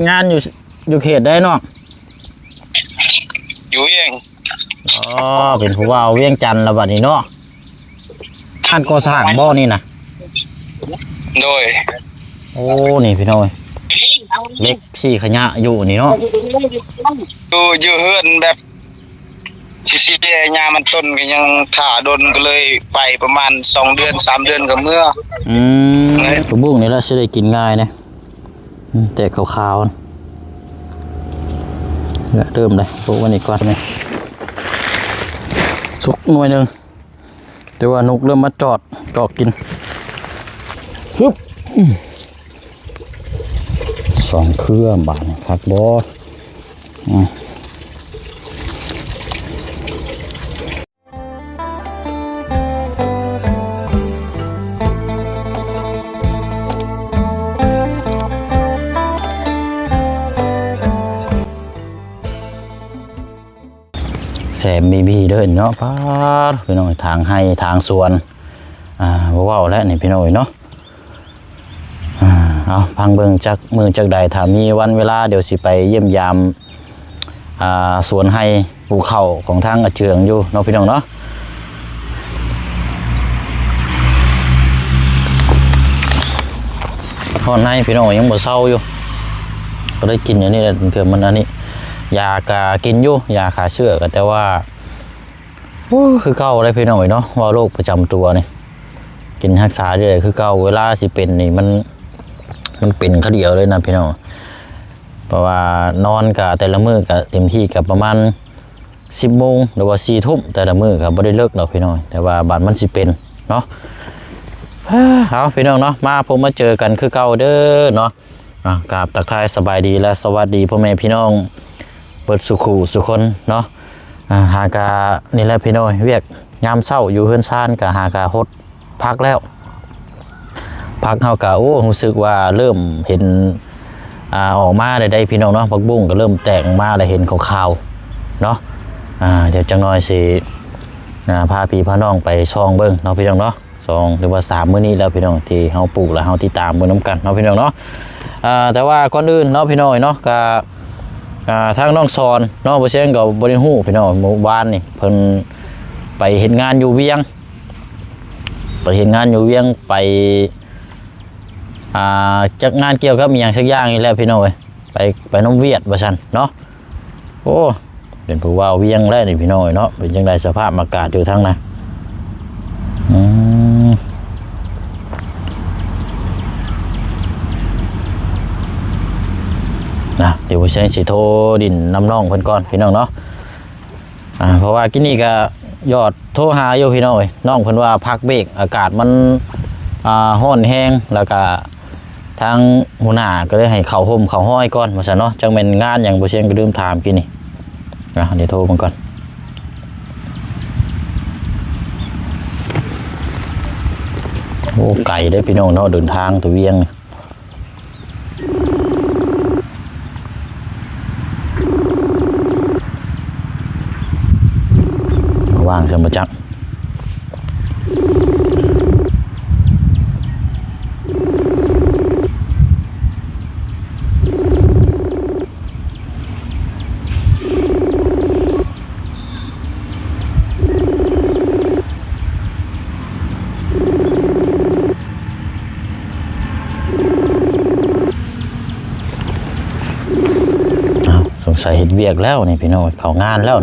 งานอยู่เขตได้เนาะอยู่เองอ๋อเป็นผู้ว่าเวียงจันทร์แล้วบัดนี้เนาะอันก่อสร้างบ่นี่นะโดยโอ้นี่พี่น้อยเล็กสี่ขยะอยู่นี่เนาะอยู่เฮือนแบบสิยามันต้นก็ยังถ่าดนก็เลยไปประมาณ2 เดือน 3 เดือนก็เมื่อผักบุ้งนี่ละสิได้กินง่ายนะแต่ขาวๆนะเริ่มเลยพวกวันนี้ก่อนนี่สุกหน่วยนึงแต่ว่านกเริ่มมาจอดกินฮึบ2 เครื่องบาทครับบอแสมมีบีเดินเนาะป้าพี่น้อยทางให้ทางสวนว้าวแล้วนี่พี่น้อยเนาะเอาพังเบิ่งจากมือจากใดถ้ามีวันเวลาเดี๋ยวสิไปเยี่ยมยามสวนให้ปลูกข้าวของทางอาเจืองอยู่เนาะพี่น้องเนาะทอดให้พี่น้องยังบ่เศร้าอยู่ก็ได้กินอย่างนี้แหละเกือบมันอันนี้ยากากินอยู่ยาขาเชื้อก็แต่ว่าคือเก่าอะไรพี่น้อยเนาะว่าโรคประจำตัวนี่กินรักษาได้คือเก่าเวลาสิเป็นนี่มันเป็นคดีเดียวเลยนะพี่น้องเพราะว่านอนกับแต่ละมื้อกับเต็มที่กับประมาณ10 โมงหรือว่า4 ทุ่มแต่ละมื้อกับไม่ได้เลิกหรอกพี่น้องแต่ว่าบาดมันสิเป็นเนาะเอาพี่น้องเนาะมาผมมาเจอกันคือเก่าเด้อเนาะกราบทักทายสบายดีและสวัสดีพ่อแม่พี่น้องเปิดสุขุสุคนเนาะหากานี่แหละพี่น้อยเวียกยามเช้าอยู่เฮือนซ่านกับหากาฮดพักแล้วพักเฮากะโอ้รู้สึกว่าเริ่มเห็นออกมาได้พี่น้องเนาะผักบุ้งก็เริ่มแตกมาได้เห็นขาวๆเนาะเดี๋ยวจังน้อยสิพาพี่พาน้องไปช่องเบิ้งเนาะพี่น้องเนาะ2หรือว่า3มื้อนี้แล้วพี่น้องที่เฮาปลูกแล้วเฮาที่ตามเบิ่งนำกันเนาะพี่น้องเนาะแต่ว่าก่อนอื่นเนาะพี่น้อยเนาะก็ทางน้องซอนเนาะบ่เชียงก็บ่ได้ฮู้พี่น้องเมื่อวานนี่เพิ่นไปเฮ็ดงานอยู่เวียงไปจากงานเกี่ยวกับมีอย่างสักอย่างนี่แหละพี่น้อยไปน้ำเวียดบ่ซั่นเนาะโอ้เป็นผู้ว่าเวียงแล้วนี่พี่น้อยเนาะเป็นจังได๋สภาพอากาศอยู่ทางนั้นเดี๋ยวผมสิโทรดินน้ำน้องเพิ่นก่อนพี่น้องเนาะเพราะว่ากินนี่ก็ยอดโทรหาอยู่พี่น้อยน้องเพิ่นว่าพักเบรกอากาศมันร้อนแห้งแล้วก็ทางหัวหน้าก็เลยให้เข้าห่มเข้าห้อยก่อนว่าซั่นเนาะจังเป็นงานอย่างบ่เชียงก็ลืมถามกินนี่เดี๋ยวโทรมันก่อนโอ้ไก่ได้พี่น้องเนาะเดินทางตัวเวียงว่างสมจักสงสัยเห็ดเวียกแล้วนี่พี่น้องเขางานแล้ว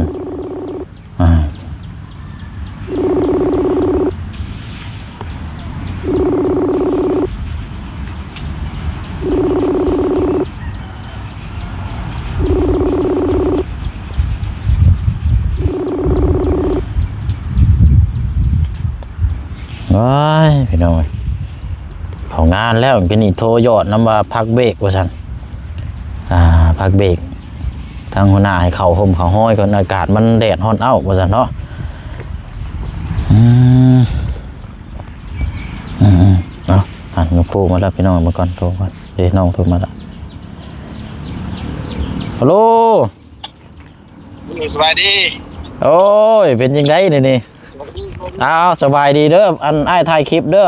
พี่น้องเขางานแล้วกินนี่โทรยอดน้ำว่าพักเบรกว่าซั่นพักเบรกทางหัวหน้าให้เขาห่มเขาห้อยก่อนอากาศมันแดดฮ้อนว่าซั่นเนาะน้องโฟมาแล้วพี่น้องมาก่อนโทรก่อนเดี๋ยวน้องโทรมาแล้วฮัลโหลสบายดีโอ้ยเป็นยังไงนี่สบายดีเด้ออันอ้ายถ่ายคลิปเด้อ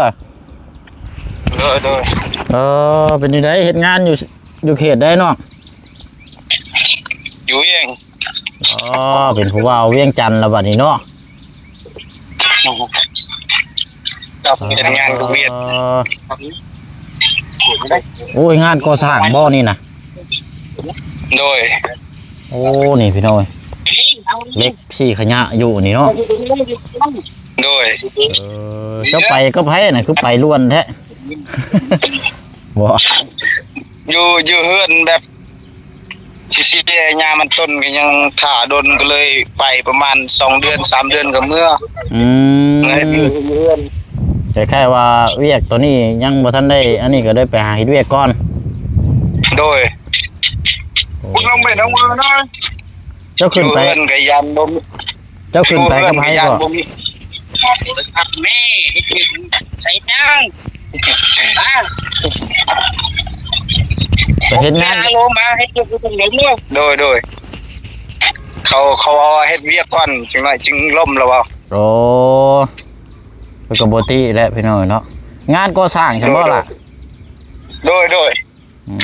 โดยเป็นยังไงเฮ็ดงานอยู่เขตได้เนาะ อ๋อเป็นผู้ว่าเวียงจันทน์แล้วบัดนี้เนาะ กับเป็นงานโรงเรียน โอ้ยงานก่อสร้างบ่นี่นะ โดย โอ้นี่พี่น้อยเล็กสี่ขยะอยู่นี่เนาะ โดย เจ้าไปก็ไผน่ะคือไปล้วนแท้ บ่ อยู่เฮือนแบบสิยามันต้นก็ยังถ่าดนก็เลยไปประมาณ2 เดือน 3 เดือนก็เมื่อ อืม เฮ็ดอยู่เฮือน คล้ายๆว่าเวียกตัวนี้ยังบ่ทันได้ อันนี้ก็ได้ไปหาเฮ็ดเวียกก่อน โดยคุณลงไปน้องมือนะ เจ้าขึ้นไป เฮือนก็ยันบ่มี เจ้าขึ้นไปกับไผก็ ครับแม่ใส่จัง ไปเฮ็ดงาน โลมาเฮ็ดอยู่ตรงนี้โดยเขาเอาเฮ็ดเวียกก่อนจังหน่อยจึงล่มแล้วว่า โอ้เป็นกบติแหละพี่น้อยเนาะงานก่อสร้างใช่บ่ล่ะ โดย อื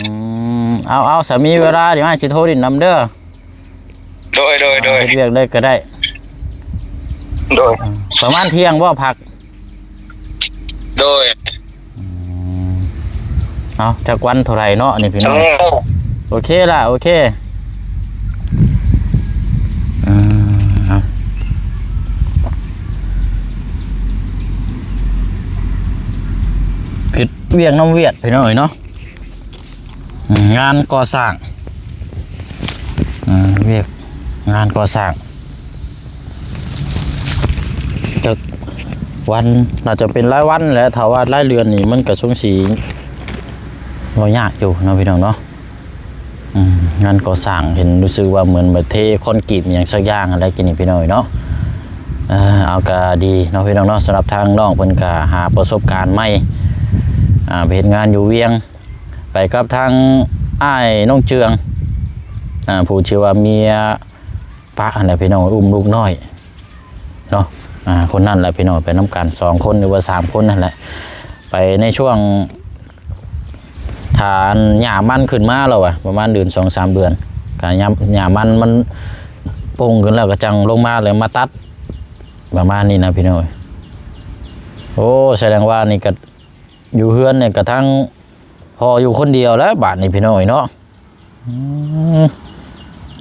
มเอาสามีเวลาเดี๋ยวให้สิโทรดินนำเด้อ โดย เฮ็ดเวียกได้ก็ได้ ประมาณเที่ยงบ่พัก โดย เอาจากวันเท่าไหร่เนาะนี่พี่น้องโอเคล่ะโอเคเอาผิดเวียงน้ำเวียดพี่น้อยเนาะงานก่อสร้างเวียกงานก่อสร้างจากวันน่าจะเป็นรายวันแหละถ้าว่ารายเดือนนี่มันก็ช่วงสีเรายากอยู่นะพี่น้องเนาะงานก่อสร้างเห็นรู้สึกว่าเหมือนแบบเทคอนกรีตอย่างสักอย่างอะไรกินนี่พี่น้อยเนาะเอาก็ดีเนาะพี่น้องเนาะสำหรับทางน้องเพิ่นก็หาประสบการณ์ใหม่ไปเฮ็ดงานอยู่เวียงไปกับทางอ้ายน้องเจืองผู้ชื่อว่าเมียป้าอะไรพี่น้องอุ้มลูกน้อยเนาะคนนั่นแหละพี่น้องไปน้ำกัน2 คนหรือว่า3 คนนั่นแหละไปในช่วงฐานหญ้ามันขึ้นมาแล้วประมาณเดือน2-3 เดือนการหญ้ามันปงขึ้นแล้วก็จังลงมาเลยมาตัดประมาณนี้นะพี่น้องโอ้แสดงว่านี่ก็อยู่เฮือนเนี่ยกระทั่งพออยู่คนเดียวแล้วบาทนี่พี่น้องเนาะ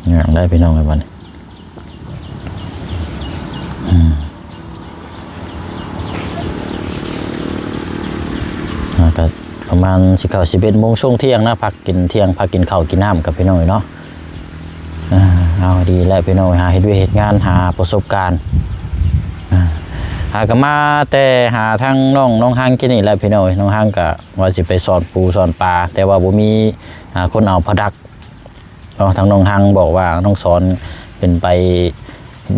อย่างได้พี่น้องไอ้บ้านก็ประมาณ11 โมงช่วงเที่ยงนะพักกินเที่ยงพักกินข้าวกินน้ำกับพี่น้องเนาะเอาดีแล้วพี่น้องหาเฮ็ดเวียกเฮ็ดงานหาประสบการณ์หากมาแต่หาทางน้องห้างกินนี่แหละพี่น้องน้องห้างก็ว่าสิไปสอนปูสอนปลาแต่ว่าบ่มีคนเอาพดักทางน้องห้างบอกว่าน้องสอนเป็นไป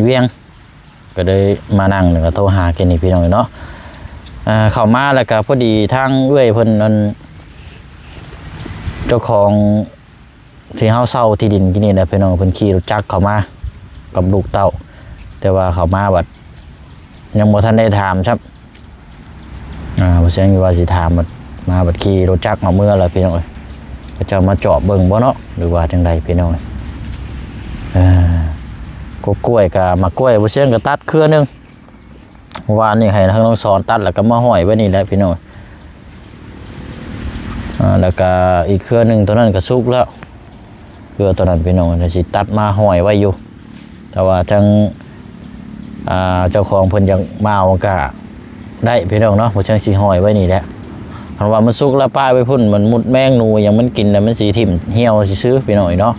เวียงก็เลยมานั่งแล้วก็โทรหากินนี่พี่น้องเนาะเข้ามาแล้วก็พอดีทางเอื้อยเพิ่นนั่นเจ้าของที่เฮาเช่าที่ดินกินนี่แหละพี่น้องเพิ่นขี่รถจักรเข้ามากับลูกเต้าแต่ว่าเข้ามาบัดยังบ่ทันได้ถามครับบ่เสียงว่าสิถามมาบัดขี่รถจักรมาเมื่อแล้วพี่น้องก็จะมาเจาะเบิ่งบ่เนาะหรือว่าจังไดพี่น้องกล้วยก็มากล้วยบ่เสียงก็ตัดเครือนึงว่านี่ให้ทางน้องสอนตัดแล้วก็มาห้อยไว้นี่แหละพี่น้องแล้วก็อีกเครือนึงตัวนั้นก็สุกแล้วเครือตัวนั้นพี่น้องสิตัดมาห้อยไว้อยู่แต่ว่าทางเจ้าของเพิ่นยังมาเอาก็ได้พี่น้องเนาะบ่เชิงสิห้อยไว้นี่แหละเพราะว่ามันสุกแล้วป้ายไว้พุ่นมันมุดแมงนูยังมันกินแล้วมันสิทิ่มเหี่ยวสิซื้อพี่น้องเนาะ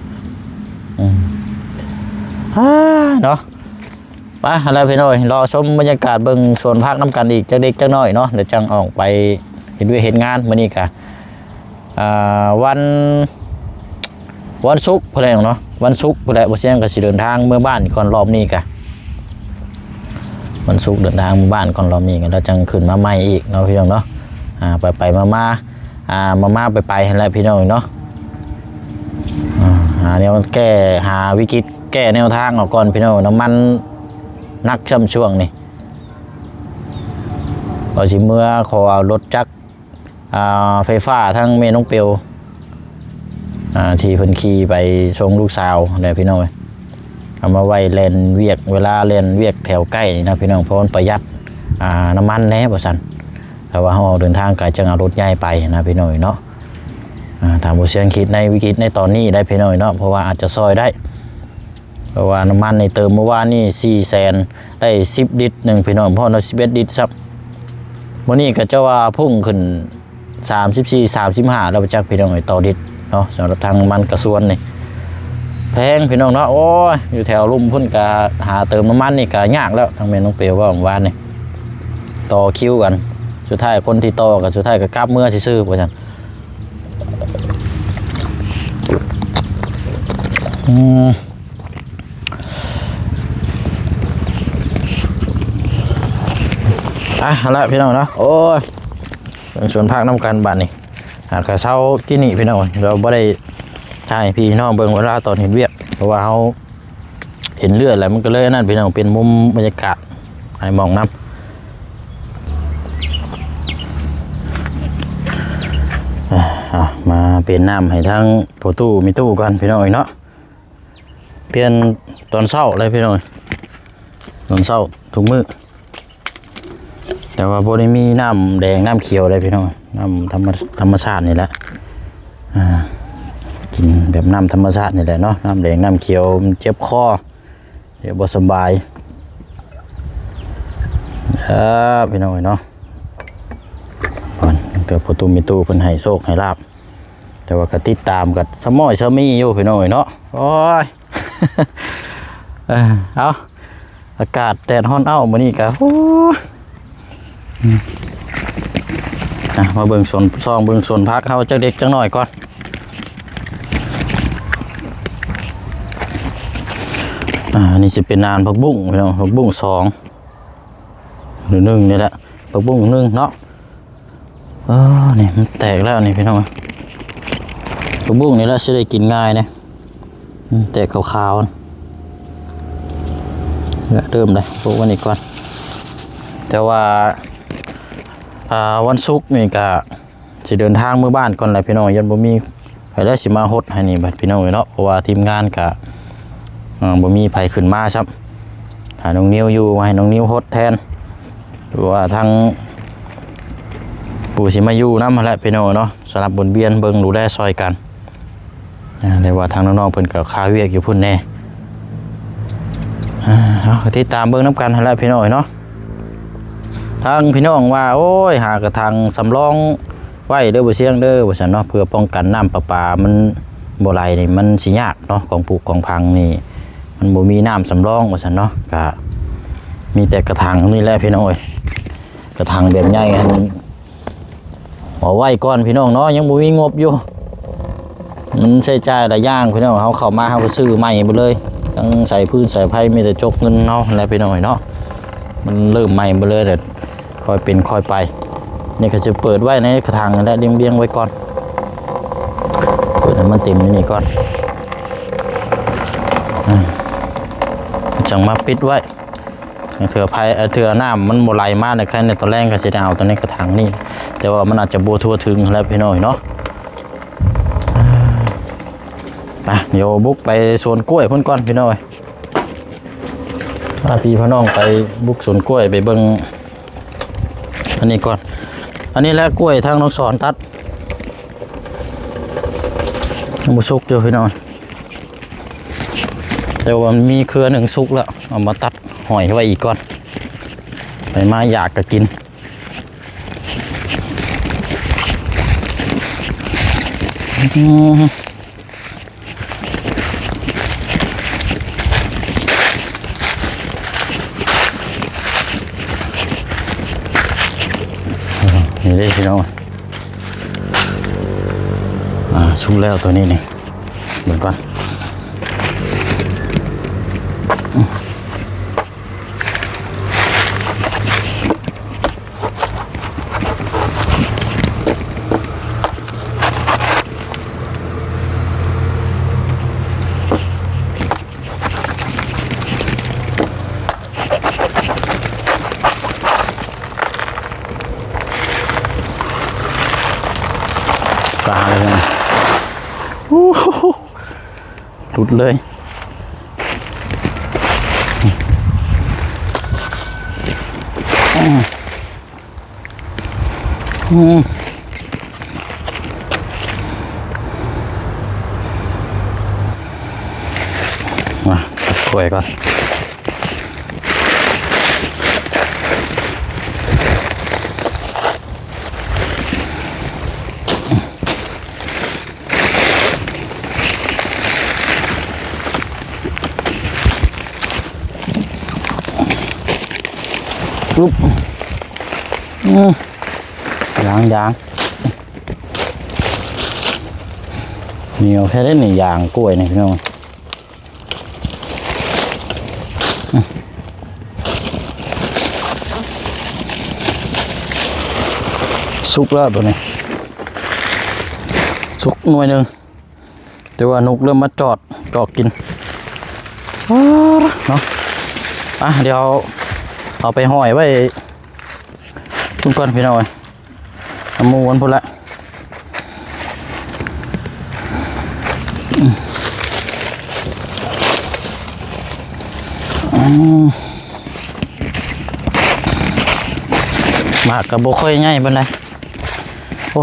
เนาะไปอะไรพี่น้อยรอชมบรรยากาศเบิ่งสวนพักน้ำกันอีกจักเด็กจักน้อยเนาะเดี๋ยวจังออกไปเห็นด้วยเห็นงานมื้อนี้กะวันศุกร์พุ่นแหละเนาะวันศุกร์พุ่นแหละบ่เสียงก็สิเดินทางเมื่อบ้านก่อนรอบนี้กะวันศุกร์เดินทางเมื่อบ้านก่อนรอบนี้กันแล้วจังขึ้นมาใหม่อีกเนาะพี่น้องเนาะไปมาไปหั่นแหละพี่น้องเนาะหาแนวแก้หาวิกฤตแก้แนวทางออกก่อนพี่น้องน้ำมันนักช่ำช่วงนี่ก็สิเมื่อขอเอารถจักรไฟฟ้าทั้งเมน้องเปียวที่เพิ่นขี่ไปส่งลูกสาวเลยพี่น้อง เอามาไว้เล่นเวียกเวลาเล่นเวียกแถวใกล้นี่นะพี่น้องเพราะมันประหยัดน้ำมันแน่บ่ซั่นแต่ว่าเฮาเดินทางไกลจังเอารถใหญ่ไปนะพี่น้องเนาะถามบ่เสียงคิดในวิกฤตในตอนนี้ได้พี่น้องเนาะเพราะว่าอาจจะซอยได้เพราะว่าน้ำมันในเติมเมื่อวานนี่400,000ได้10ลิตรนึงพี่น้องเพราะเรา11ลิตรซับมื้อนี้ก็จะว่าพุ่งขึ้น34-35แล้วจักพี่น้องต่อลิตรเนาะสำหรับทางน้ำมันกระสวนนี่แพงพี่น้องเนาะโอ้ยอยู่แถวลุ่มพุ่นกะหาเติมน้ำมันนี่ก็ยากแล้วทางแม่น้องเปียวว่าเมื่อวานนี่ต่อคิวกันสุดท้ายคนที่ต่อกับสุดท้ายก็กลับเมื่อซื่อๆว่าซั่นเอาละพี่น้องเนาะโอ้ยชวนพักน้ำกันบัดนี่หากเช้าที่นี่พี่น้องเราไม่ได้ใช่พี่น้องเบิ่งเวลาตอนเห็นเวียกเพราะว่าเขาเห็นเลือดแล้วมันก็เลยนั่นพี่น้องเป็นมุมบรรยากาศให้มองน้ำมาเปลี่ยนน้ำให้ทั้งโปรตู้มีตู้กันพี่น้องเนาะเปลี่ยนตอนเช้าเลยพี่น้องตอนเช้าทุกมื้อแต่ว่าพอได้มีน้ำแดงน้ำเขียวเลยพี่น้องน้ำธรรมชาตินี่แหละกินแบบน้ำธรรมชาตินี่แหละเนาะน้ำแดงน้ำเขียวมันเจ็บคอเดี๋ยวบ่สบายพี่น้องเนาะก่อนเกิดประตูมีตู้เพิ่นให้โชคให้ลาบแต่ว่าก็ติดตามกับสมอยสมีอยู่พี่น้องเนาะโอ้ย เอาอากาศแดดร้อนมื้อนี้ก็โอ้มาเบิ่งสวนซองเบิ่งสวนพักเขาจักเด็กจังหน่อยก่อนอันนี้จะเป็นนานผักบุ้งพี่น้องผักบุ้ง2หรือ1นี่แหละผักบุ้ง1เนาะนี่มันแตกแล้วนี่พี่น้องผักบุ้งนี่แล้วจะได้กินง่ายนะแตกขาวๆเริ่มเลยพวกวันนี้ก่อนแต่ว่าวันศุกร์นี่ก็สิเดินทางมื้อบ้านก่อนแหละพี่น้องยันบ่มีไผได้สิมาฮดให้นี่บัดพี่น้องเนาะเพราะว่าทีมงานก็บ่มีไผขึ้นมาครับหาน้องนิ้วอยู่ให้น้องนิ้วฮดแทนหรือว่าทางปู่สิมาอยู่นำแหละพี่น้องเนาะสำหรับบนเบียนเบิ่งดูแลซอยกันแต่ว่าทางน้องๆเพิ่นก็ค้าเวียกอยู่พุ่นแน่ติดตามเบิ่งนำกันแหละพี่น้องเนาะทางพี่น้องว่าโอ้ยหากระทางสำรองไว้เด้อบ่เสียงเด้อว่าซั่นเนาะเพื่อป้องกันน้ำประปามันบ่ไหลนี่มันสิยากเนาะของปลูกของพังนี่มันบ่มีน้ำสำรองว่าซั่นเนาะก็มีแต่กระถางนี่แหละพี่น้องเอ้ยกระถางแบบใหญ่มันเอาไว้ก่อนพี่น้องเนาะยังบ่มีงบอยู่มันใช้จ่ายหลายอย่างพี่น้องเฮาเข้ามาเฮาก็ซื้อใหม่หมดเลยทั้งใส่พื้นใส่ไผมีแต่จกเงินเนาะแหละพี่น้องเนาะมันเริ่มใหม่หมดเลยเด้อค่อยเป็นค่อยไปนี่ก็จะเปิดไว้ในกระถางและเรียงไว้ก่อนเปิดให้มันเต็มนี่ก่อนจังมาปิดไว้เถื่อภัยเถื่อน้ำมันโมไหลมากในแค่ในตอนแรกก็จะเอาตัวในกระถางนี่แต่ว่ามันอาจจะโบทั่วถึงแล้วพี่น้อยเนาะไปเดี๋ยวบุกไปสวนกล้วยพุ่นก่อนพี่น้อยพี่พี่น้องไปบุกสวนกล้วยไปเบิ่งอันนี้ก่อนอันนี้แหละกล้วยทางน้องสอนตัดมุสุกอยู่พี่น้อยแต่ว่ามีเครือหนึ่งสุกแล้วเอามาตัดหอยไว้อีกก่อนไปมาอยากจะกินนี่เลยพี่น้องชุ่มแล้วตัวนี้นี่เหมือนกันปลาเลยนะหลุดเลย มาถ้วยก่อนลุบยางเหนียวแค่ได้หนึ่งยางกล้วยนี่พี่น้องสุกแล้วตัวนี้สุกหน่วยหนึ่งแต่ว่านกเริ่มมาจอดกินเนาะเดี๋ยวเอาไปห้อยไว้ทุกคนพี่น้อยน้ำมูนพุ่นละมากกับโบค่อยง่ายเป็นไรโอ้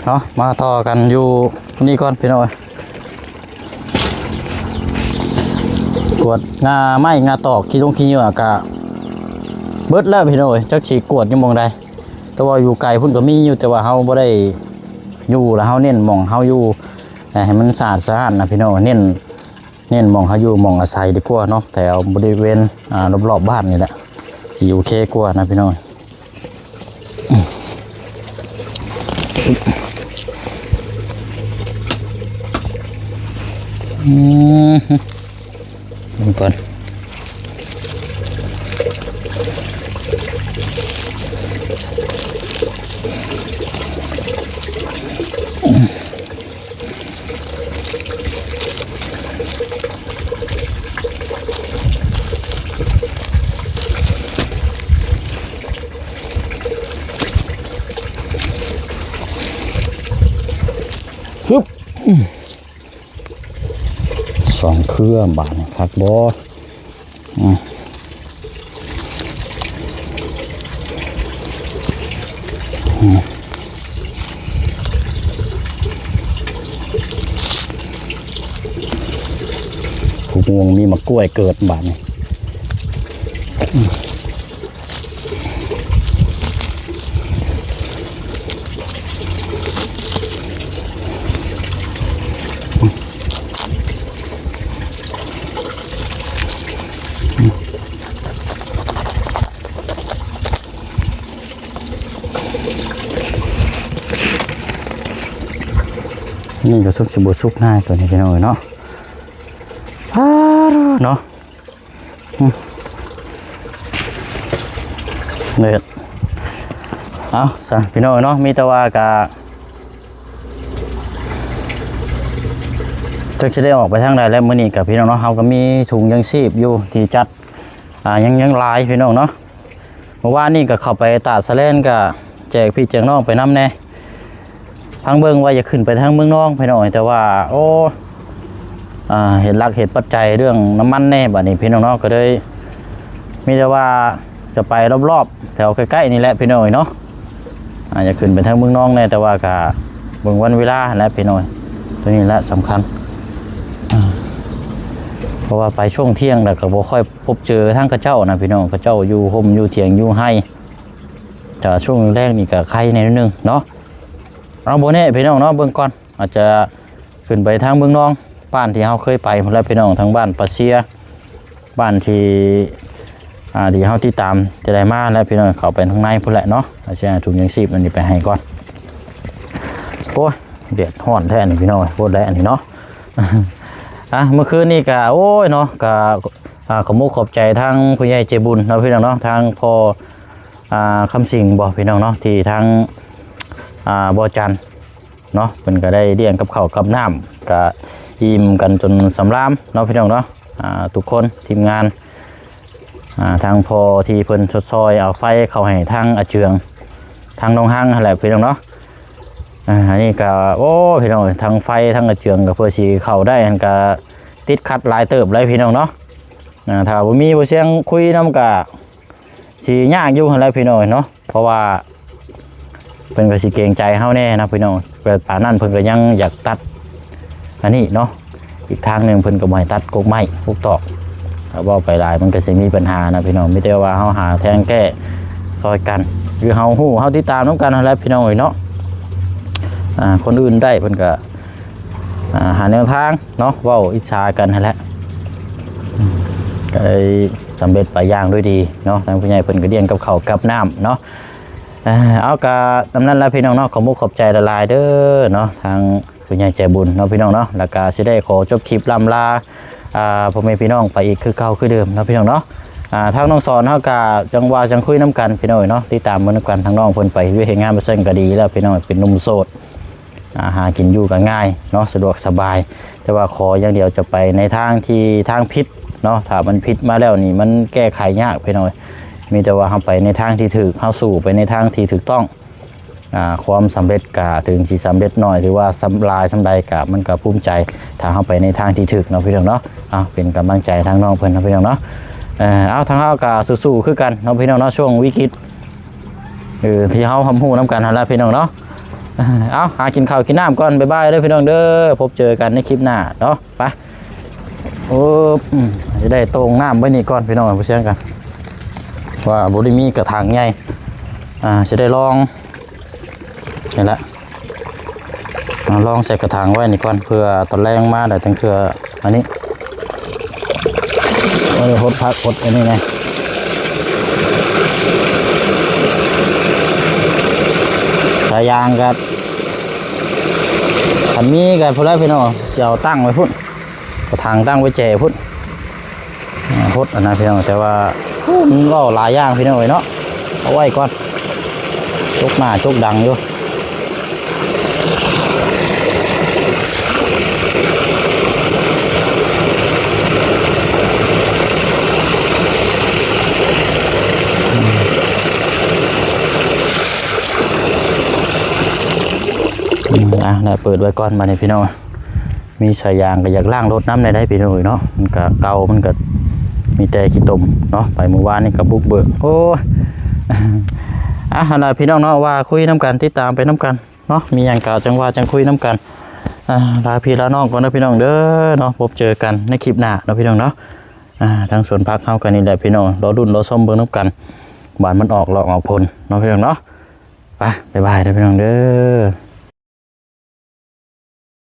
เนาะมาต่อกันอยู่นี่ก่อนพี่น้อยกวดงาไม้งาตอกขี้ลงขี้เหยื่อกะเบิดแล้วพี่น้อยจักฉีกวดยังมองได้แต่ว่าอยู่ไกลพุ่นก็มีอยู่แต่ว่าเฮาบ่ได้อยู่แล้วเฮาเน้นมองเฮาอยู่ให้มันสะอาดสะอาดนะพี่น้อยเน้นมองเฮาอยู่มองอาศัยดีกว่าเนาะแต่เอาบริเวณรอบๆบ้านนี่แหละสิโอเคกว่านะพี่น้อยก่อนฮึบสองเครื่องบาทครับบอผู้วงมีมะกล้วยเกิดบาทนี่นี่ก็ซุกสิบซุกง่ายตัวนี้พี่น้อยเนาะเนาะเด็ดเอาซะพี่น้อยเนาะมีแต่ว่ากะจะได้ออกไปทางใดแล้วมื้อนี้กับพี่น้องเนาะเฮาก็มีถุงยังชีพอยู่ที่จัดยังลายพี่น้องเนาะเมื่อวานนี่ก็เข้าไปตาดสะเลนก็แจกพี่แจกน้องไปน้ำแน่พังเบิ่งว่าจะขึ้นไปทางเมืองน้องพี่น้องแต่ว่าโอ้เห็นหลักเหตุปัจจัยเรื่องน้ำมันแน่บัดนี้พี่น้องเนาะก็เลยมีแต่ว่าจะไปรอบๆแถวใกล้ๆนี่แหละพี่น้องเนาะจะขึ้นไปทางเมืองน้องแน่แต่ว่าก็เบิ่งวันเวลาและพี่น้องตัวนี้แหละสำคัญเพราะว่าไปช่วงเที่ยงแล้วก็บ่ค่อยพบเจอทั้งกระเจ้านะพี่น้องกระเจ้าอยู่ห่มอยู่เถียงอยู่ให้แต่ช่วงแรกนี่ก็ใครในนิดนึงเนาะเอาโบเน่พี่น้องเนาะเบื้องก่อนอาจจะขึ้นไปทางเมืองน้องบ้านที่เขาเคยไปหมดแล้วพี่น้องทั้งบ้านปะเชียบ้านที่ที่เขาที่ตามจะได้มาแล้วพี่น้องเขาไปข้างในพุ่นแหละเนาะอาจจะถุงยังชีพอันนี้ไปให้ก่อนโอ้ยเดือดห้อนแท้นี่พี่น้องโคตรแรงนี่เนาะเมื่อคืนนี่ก็โอ้ยเนาะก็ขอมุกขอบใจทางผู้ใหญ่ใจบุญเราพี่น้องเนาะทางพอคำสิ่งบอกพี่น้องเนาะที่ทางบ่อจันเนาะเป็นก็ได้เลี้ยงกับข้าวกับน้ำก็อิ่มกันจนสำรามเนาะพี่น้องเนาะทุกคนทีมงานทางพอที่เพิ่นชดซอยเอาไฟเข้าให้ทางอาเจืองทางน้องห้างอะไรพี่น้องเนาะอันนี้ก็โอ้พี่น้องทางไฟทางอาเจืองกับเพื่อสีเข้าได้อันก็ ติดขัดหลายเติบเลยพี่น้องเนาะถ้าบ่มีบ่เสียงคุยนำก็สิยากอยู่หั่นแหละพี่น้องเนาะเพราะว่าเพิ่นก็สิเกรงใจเฮาแน่นะพี่น้องแต่ป่านนั้นเพิ่นก็ยังอยากตัดอันนี้เนาะอีกทางหนึงเพิ่นก็บ่ให้ตัดกกไม้กกตอกถ้าเว้าไปหลายมันก็สิมีปัญหานะพี่น้องมีแต่ว่าเฮาหาแทงแก้ซอยกันคือเฮาฮู้เฮาติดตามนํกันนั่นแหละพี่น้องเนาะคนอื่นได้เพิ่นก็หาแนวทางเนาะเว้าอิจฉากันนั่นแหละก็เลยสำเร็จไปอย่างด้วยดีเนาะทางผู้ใหญ่เพิ่นก็เลี้ยงกับข้าวกับน้ำเนาะเอากะตำนั้นแล้วพี่น้องเนาะขอมุกขอบใจละลายเด้อเนาะทางผู้ใหญ่ใจบุญเนาะพี่น้องเนาะแล้วก็สิได้ขอจบคลิปลำลาพ่อแม่พี่น้องไปอีกคือเก่าคือเดิมเนาะพี่น้องเนาะทางน้องสอนเฮากะจังว่าจังคุยน้ำกันพี่น้องเนาะติดตามมื้อกันทางน้องเพิ่นไปเฮ็ดงานบ่เซิงก็ดีแล้วพี่น้องเป็นหนุ่มโสดหากินอยู่ก็ง่ายเนาะสะดวกสบายแต่ว่าขออย่างเดียวจะไปในทางที่ทางผิดเนาะถ้ามันผิดมาแล้วนี่มันแก้ไขยากพี่น้องมีแต่ว่าเฮาไปในทางที่ถูกเฮาสู่ไปในทางที่ถูกต้องความสำเร็จกะถึงสิสำเร็จน้อยหรือว่าสำลายสำใดกะมันก็ภูมิใจถ้าเฮาไปในทางที่ถูกเนาะพี่น้องเนาะเป็นกำลังใจทางน้องเพิ่นเนาะพี่น้องเนาะเอาทางเฮากะสู้ๆคือกันเนาะพี่น้องเนาะช่วงวิกฤตที่เฮาทำฮู้นํกันหั่นล่ะพี่น้องเนาะเอาหากินข้าวกินน้ำก่อนบ๊ายบายเด้อพี่น้องเด้อพบเจอกันในคลิปหน้าเนาะไปโอ้จะได้ตรงน้ำไว้นี่ก่อนพี่น้องไปเชื่อกันว่าบ่ได้มีกระถางใหญ่จะได้ลองนี่แหละลองใส่กระถางไว้นี่ก่อนเพื่อตอนแรงมาแต่ตั้งเถื่ออันนี้เราจะพดพักพดอันนี้ไงสายยางกับขันมีกับพวกเราพี่น้องจะเอาตั้งไว้พุ่นกระถางตั้งไว้แจพุ่นพดอันนั้นพี่น้องแต่ว่ามันก็หลายอย่างพี่น้องเนาะเอาไว้ก่อนจกหน้าจกดังอยู่ได้เปิดไว้ก่อนมาในพี่น้องมีสายยางก็อยากล่างรถน้ำในได้พี่น้องเนาะมันก็เก่ามันก็มีแต่ขี้ตมเนาะไปเมื่อวานนี่ก็บุกเบิกโอ้อะไรพี่น้องเนาะว่าคุยน้ำกันติดตามไปน้ำกันเนาะมีอย่างเก่าจังว่าจังคุยน้ำกันลาพี่ลาน้องก่อนนะพี่น้องเด้อเนาะพบเจอกันในคลิปหน้าเนาะพี่น้องเนาะทางสวนพักเข้ากันนี่แหละพี่น้องรอดุนรอส้มเบิ้งน้ำกันบานมันออกหลอกออกผลเนาะพี่น้องเนาะไปบ๊ายบายเด้อพี่น้องเด้อ